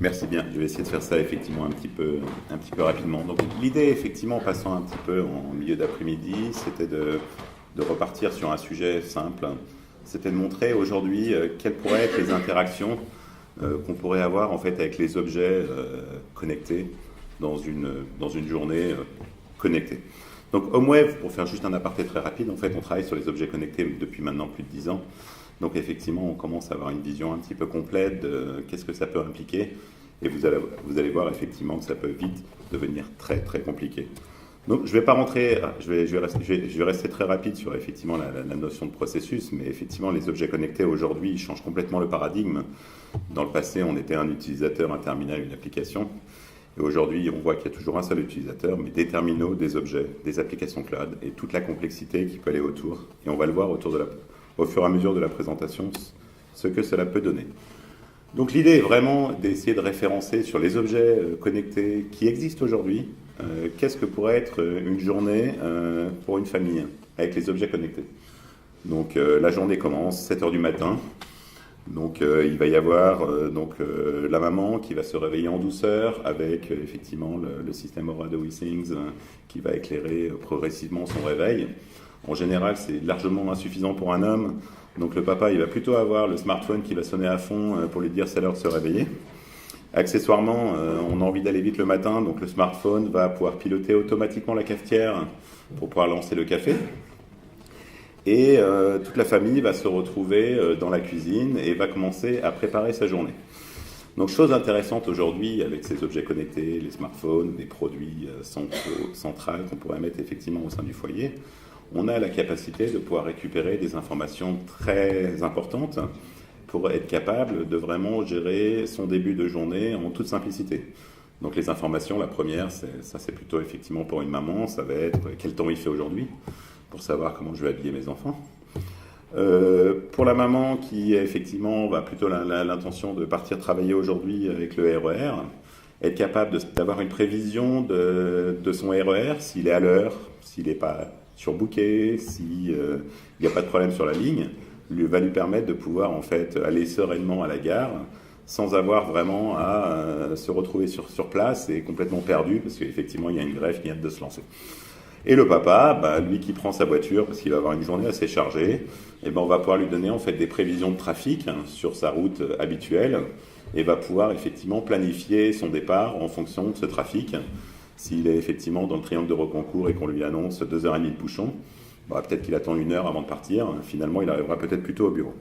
Merci bien. Je vais essayer de faire ça effectivement un petit peu rapidement. Donc l'idée, effectivement, en passant un petit peu en milieu d'après-midi, c'était de repartir sur un sujet simple. C'était de montrer aujourd'hui quelles pourraient être les interactions qu'on pourrait avoir en fait avec les objets connectés dans une journée connectée. Donc HomeWave, pour faire juste un aparté très rapide, en fait, on travaille sur les objets connectés depuis maintenant plus de 10 ans. Donc effectivement, on commence à avoir une vision un petit peu complète de qu'est-ce que ça peut impliquer. Et vous allez voir effectivement que ça peut vite devenir très très compliqué. Donc je ne vais pas rentrer, je vais rester très rapide sur effectivement la notion de processus, mais effectivement les objets connectés aujourd'hui ils changent complètement le paradigme. Dans le passé, on était un utilisateur, un terminal, une application. Et aujourd'hui, on voit qu'il y a toujours un seul utilisateur, mais des terminaux, des objets, des applications cloud et toute la complexité qui peut aller autour. Et on va le voir au fur et à mesure de la présentation, ce que cela peut donner. Donc l'idée est vraiment d'essayer de référencer sur les objets connectés qui existent aujourd'hui, qu'est-ce que pourrait être une journée pour une famille avec les objets connectés. Donc la journée commence 7 heures du matin. Donc il va y avoir la maman qui va se réveiller en douceur avec effectivement le système Aura de WeThings qui va éclairer progressivement son réveil. En général, c'est largement insuffisant pour un homme. Donc le papa, il va plutôt avoir le smartphone qui va sonner à fond pour lui dire c'est l'heure de se réveiller. Accessoirement, on a envie d'aller vite le matin, donc le smartphone va pouvoir piloter automatiquement la cafetière pour pouvoir lancer le café. Et toute la famille va se retrouver dans la cuisine et va commencer à préparer sa journée. Donc chose intéressante aujourd'hui avec ces objets connectés, les smartphones, des produits centrales qu'on pourrait mettre effectivement au sein du foyer, on a la capacité de pouvoir récupérer des informations très importantes pour être capable de vraiment gérer son début de journée en toute simplicité. Donc les informations, la première, c'est plutôt effectivement pour une maman, ça va être quel temps il fait aujourd'hui, pour savoir comment je vais habiller mes enfants. Pour la maman qui effectivement va plutôt l'intention de partir travailler aujourd'hui avec le RER, être capable d'avoir une prévision de son RER, s'il est à l'heure, s'il n'est pas surbooké, s'il n'y a pas de problème sur la ligne, va lui permettre de pouvoir en fait aller sereinement à la gare sans avoir vraiment à se retrouver sur place et complètement perdu parce qu'effectivement il y a une grève qui vient de se lancer. Et le papa, lui qui prend sa voiture parce qu'il va avoir une journée assez chargée, et on va pouvoir lui donner en fait des prévisions de trafic sur sa route habituelle et va pouvoir effectivement planifier son départ en fonction de ce trafic. S'il est effectivement dans le triangle de Rocancourt et qu'on lui annonce 2h30 de bouchon, peut-être qu'il attend 1 heure avant de partir. Finalement, il arrivera peut-être plutôt au bureau.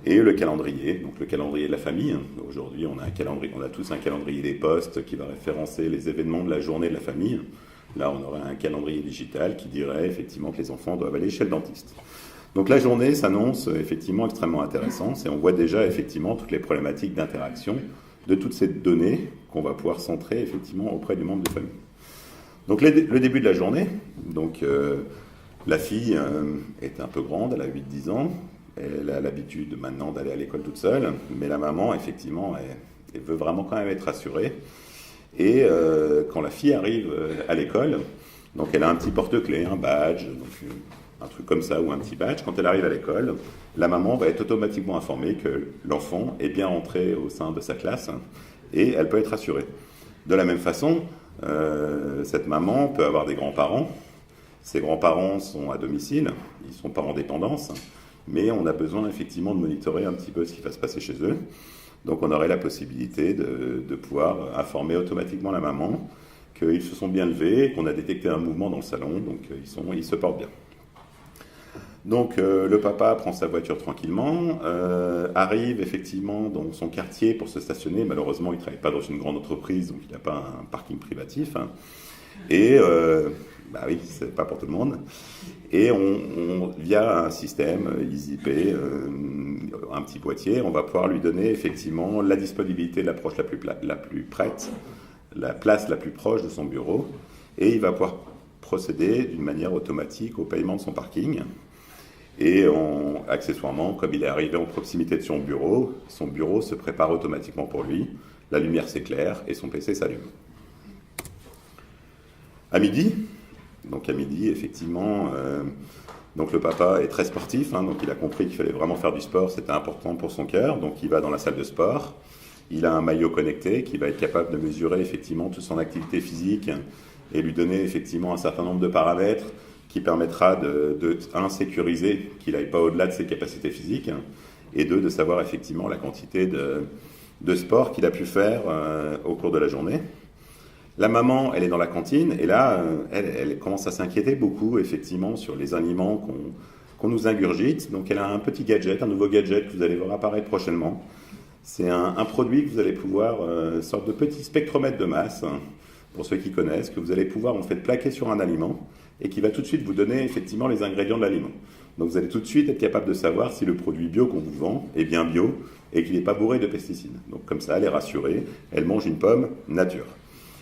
Et le calendrier, donc le calendrier de la famille. Aujourd'hui, on a tous un calendrier des postes qui va référencer les événements de la journée de la famille. Là, on aurait un calendrier digital qui dirait effectivement que les enfants doivent aller chez le dentiste. Donc la journée s'annonce effectivement extrêmement intéressante et on voit déjà effectivement toutes les problématiques d'interaction de toutes ces données qu'on va pouvoir centrer effectivement auprès du membre de famille. Donc le début de la journée, donc la fille est un peu grande, elle a 8-10 ans, elle a l'habitude maintenant d'aller à l'école toute seule, mais la maman effectivement elle veut vraiment quand même être rassurée. Et quand la fille arrive à l'école, donc elle a un petit porte-clés, un badge, donc un truc comme ça ou un petit badge. Quand elle arrive à l'école, la maman va être automatiquement informée que l'enfant est bien entré au sein de sa classe et elle peut être rassurée. De la même façon, cette maman peut avoir des grands-parents. Ses grands-parents sont à domicile, ils sont pas en dépendance, mais on a besoin effectivement de monitorer un petit peu ce qui va se passer chez eux. Donc on aurait la possibilité de pouvoir informer automatiquement la maman qu'ils se sont bien levés, qu'on a détecté un mouvement dans le salon, donc ils se portent bien. Donc le papa prend sa voiture tranquillement, arrive effectivement dans son quartier pour se stationner. Malheureusement, il ne travaille pas dans une grande entreprise, donc il n'a pas un parking privatif. Et oui, c'est pas pour tout le monde. Et via un système EasyPay, un petit boîtier, on va pouvoir lui donner effectivement la disponibilité de l'approche la plus prête, la place la plus proche de son bureau, et il va pouvoir procéder d'une manière automatique au paiement de son parking. Et accessoirement, comme il est arrivé en proximité de son bureau se prépare automatiquement pour lui, la lumière s'éclaire et son PC s'allume. À midi, effectivement, donc le papa est très sportif, donc il a compris qu'il fallait vraiment faire du sport, c'était important pour son cœur, donc il va dans la salle de sport, Il a un maillot connecté qui va être capable de mesurer effectivement toute son activité physique et lui donner effectivement un certain nombre de paramètres qui permettra un, sécuriser qu'il n'aille pas au-delà de ses capacités physiques, et deux, de savoir effectivement la quantité de sport qu'il a pu faire au cours de la journée. La maman, elle est dans la cantine, et là, elle commence à s'inquiéter beaucoup, effectivement, sur les aliments qu'on nous ingurgite. Donc elle a un petit gadget, un nouveau gadget que vous allez voir apparaître prochainement. C'est un produit que vous allez pouvoir, une sorte de petit spectromètre de masse, pour ceux qui connaissent, que vous allez pouvoir en fait plaquer sur un aliment, et qui va tout de suite vous donner effectivement les ingrédients de l'aliment. Donc vous allez tout de suite être capable de savoir si le produit bio qu'on vous vend est bien bio et qu'il n'est pas bourré de pesticides. Donc comme ça, elle est rassurée, elle mange une pomme nature.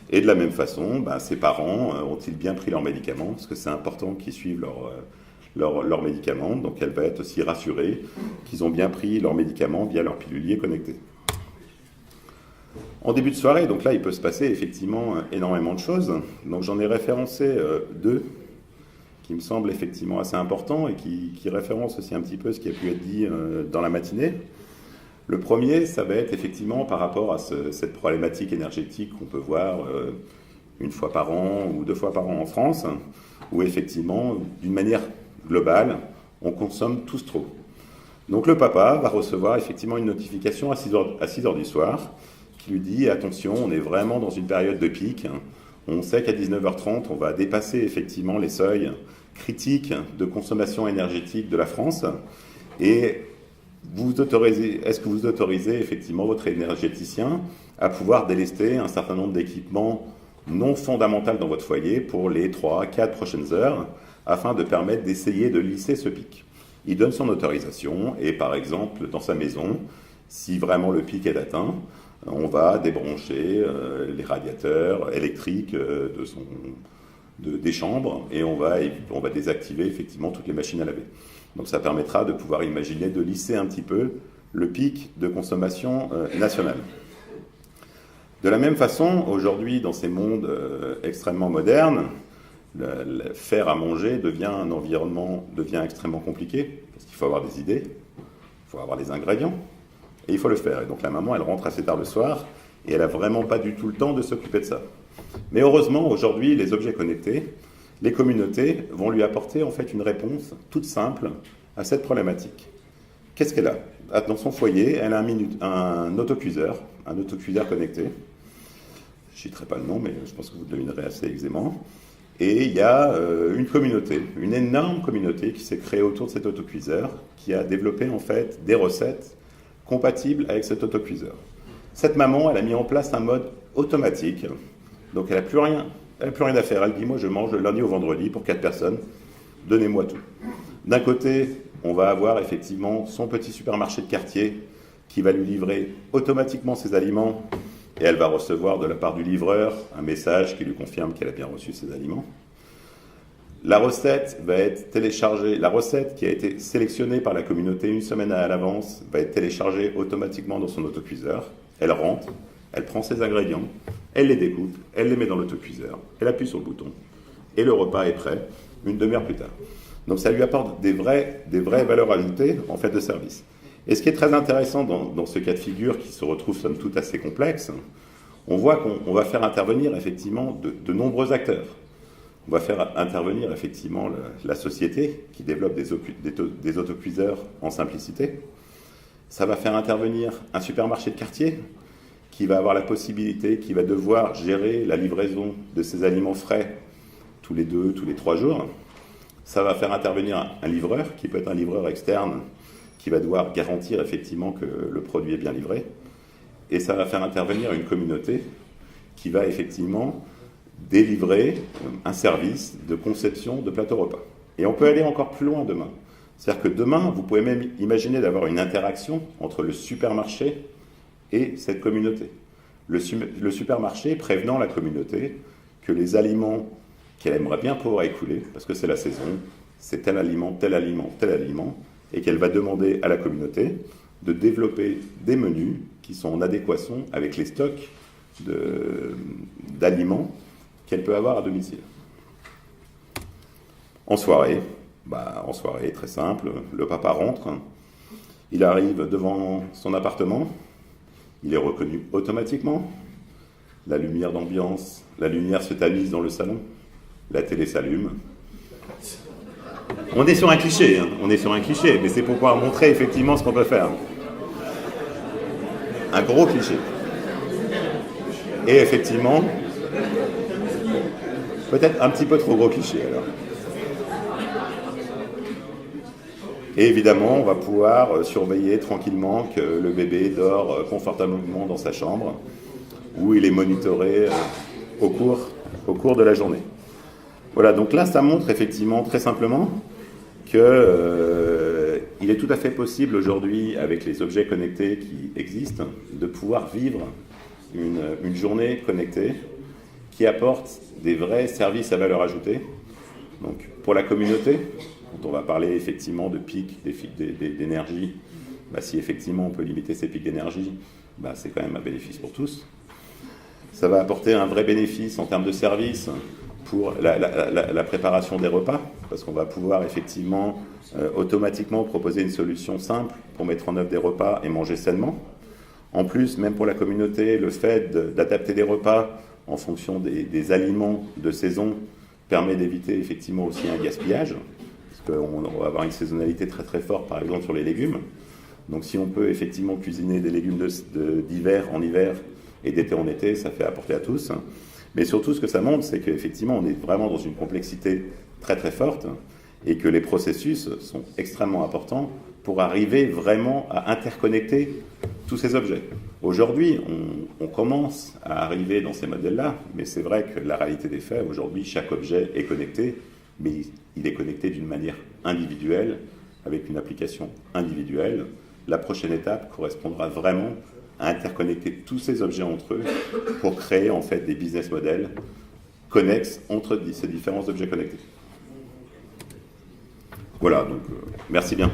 Et de la même façon, ses parents ont-ils bien pris leurs médicaments, parce que c'est important qu'ils suivent leurs médicaments, donc elle va être aussi rassurée qu'ils ont bien pris leurs médicaments via leur pilulier connecté. En début de soirée, donc là, il peut se passer effectivement énormément de choses. Donc j'en ai référencé deux qui me semblent effectivement assez importants et qui référencent aussi un petit peu ce qui a pu être dit dans la matinée. Le premier, ça va être effectivement par rapport à cette problématique énergétique qu'on peut voir une fois par an ou 2 fois par an en France, où effectivement, d'une manière globale, on consomme tous trop. Donc le papa va recevoir effectivement une notification à 6 heures du soir qui lui dit « Attention, on est vraiment dans une période de pic. On sait qu'à 19h30, on va dépasser effectivement les seuils critiques de consommation énergétique de la France. Et est-ce que vous autorisez effectivement votre énergéticien à pouvoir délester un certain nombre d'équipements non fondamentaux dans votre foyer pour les 3-4 prochaines heures afin de permettre d'essayer de lisser ce pic ?» Il donne son autorisation et par exemple, dans sa maison, si vraiment le pic est atteint, on va débrancher les radiateurs électriques des chambres et on va désactiver effectivement toutes les machines à laver. Donc ça permettra de pouvoir imaginer de lisser un petit peu le pic de consommation nationale. De la même façon, aujourd'hui, dans ces mondes extrêmement modernes, faire à manger devient extrêmement compliqué, parce qu'il faut avoir des idées, il faut avoir les ingrédients, et il faut le faire. Et donc la maman, elle rentre assez tard le soir, et elle n'a vraiment pas du tout le temps de s'occuper de ça. Mais heureusement, aujourd'hui, les objets connectés, les communautés vont lui apporter en fait une réponse toute simple à cette problématique. Qu'est-ce qu'elle a ? Dans son foyer, elle a un autocuiseur connecté. Je ne citerai pas le nom, mais je pense que vous le devinerez assez aisément. Et il y a une communauté, une énorme communauté qui s'est créée autour de cet autocuiseur, qui a développé en fait des recettes compatibles avec cet autocuiseur. Cette maman, elle a mis en place un mode automatique, donc elle n'a plus rien à faire. Elle dit, moi je mange le lundi au vendredi pour 4 personnes, donnez-moi tout. D'un côté, on va avoir effectivement son petit supermarché de quartier qui va lui livrer automatiquement ses aliments, et elle va recevoir de la part du livreur un message qui lui confirme qu'elle a bien reçu ses aliments. La recette va être téléchargée, la recette qui a été sélectionnée par la communauté une semaine à l'avance va être téléchargée automatiquement dans son autocuiseur. Elle rentre, elle prend ses ingrédients, elle les découpe, elle les met dans l'autocuiseur, elle appuie sur le bouton et le repas est prêt une demi-heure plus tard. Donc ça lui apporte des vraies valeurs ajoutées en fait de service. Et ce qui est très intéressant dans ce cas de figure qui se retrouve somme toute assez complexe, on voit qu'on va faire intervenir effectivement de nombreux acteurs. On va faire intervenir effectivement la société qui développe des autocuiseurs en simplicité. Ça va faire intervenir un supermarché de quartier qui va avoir la possibilité, qui va devoir gérer la livraison de ses aliments frais tous les 2, tous les 3 jours. Ça va faire intervenir un livreur qui peut être un livreur externe qui va devoir garantir effectivement que le produit est bien livré. Et ça va faire intervenir une communauté qui va effectivement délivrer un service de conception de plateau repas. Et on peut aller encore plus loin demain. C'est-à-dire que demain, vous pouvez même imaginer d'avoir une interaction entre le supermarché et cette communauté. Le supermarché prévenant la communauté que les aliments qu'elle aimerait bien pouvoir écouler, parce que c'est la saison, c'est tel aliment, tel aliment, tel aliment, et qu'elle va demander à la communauté de développer des menus qui sont en adéquation avec les stocks d'aliments qu'elle peut avoir à domicile. En soirée, très simple, le papa rentre, il arrive devant son appartement, il est reconnu automatiquement. La lumière d'ambiance, la lumière se tamise dans le salon, la télé s'allume. On est sur un cliché, hein, on est sur un cliché, mais c'est pour pouvoir montrer effectivement ce qu'on peut faire. Un gros cliché. Et effectivement, peut-être un petit peu trop gros cliché alors. Et évidemment, on va pouvoir surveiller tranquillement que le bébé dort confortablement dans sa chambre, où il est monitoré au cours de la journée. Voilà, donc là, ça montre effectivement très simplement qu'il est tout à fait possible aujourd'hui, avec les objets connectés qui existent, de pouvoir vivre une journée connectée qui apporte des vrais services à valeur ajoutée. Donc, pour la communauté, quand on va parler effectivement de pics d'énergie, si effectivement on peut limiter ces pics d'énergie, c'est quand même un bénéfice pour tous. Ça va apporter un vrai bénéfice en termes de services pour la préparation des repas, parce qu'on va pouvoir effectivement automatiquement proposer une solution simple pour mettre en œuvre des repas et manger sainement. En plus, même pour la communauté, le fait d'adapter des repas en fonction des aliments de saison permet d'éviter effectivement aussi un gaspillage, parce qu'on va avoir une saisonnalité très très forte, par exemple sur les légumes. Donc si on peut effectivement cuisiner des légumes d'hiver en hiver et d'été en été, ça fait apporter à tous. Mais surtout, ce que ça montre, c'est qu'effectivement, on est vraiment dans une complexité très très forte et que les processus sont extrêmement importants pour arriver vraiment à interconnecter tous ces objets. Aujourd'hui, on commence à arriver dans ces modèles-là, mais c'est vrai que la réalité des faits, aujourd'hui, chaque objet est connecté, mais il est connecté d'une manière individuelle, avec une application individuelle. La prochaine étape correspondra vraiment à interconnecter tous ces objets entre eux pour créer en fait des business models connexes entre ces différents objets connectés. Voilà, donc merci bien.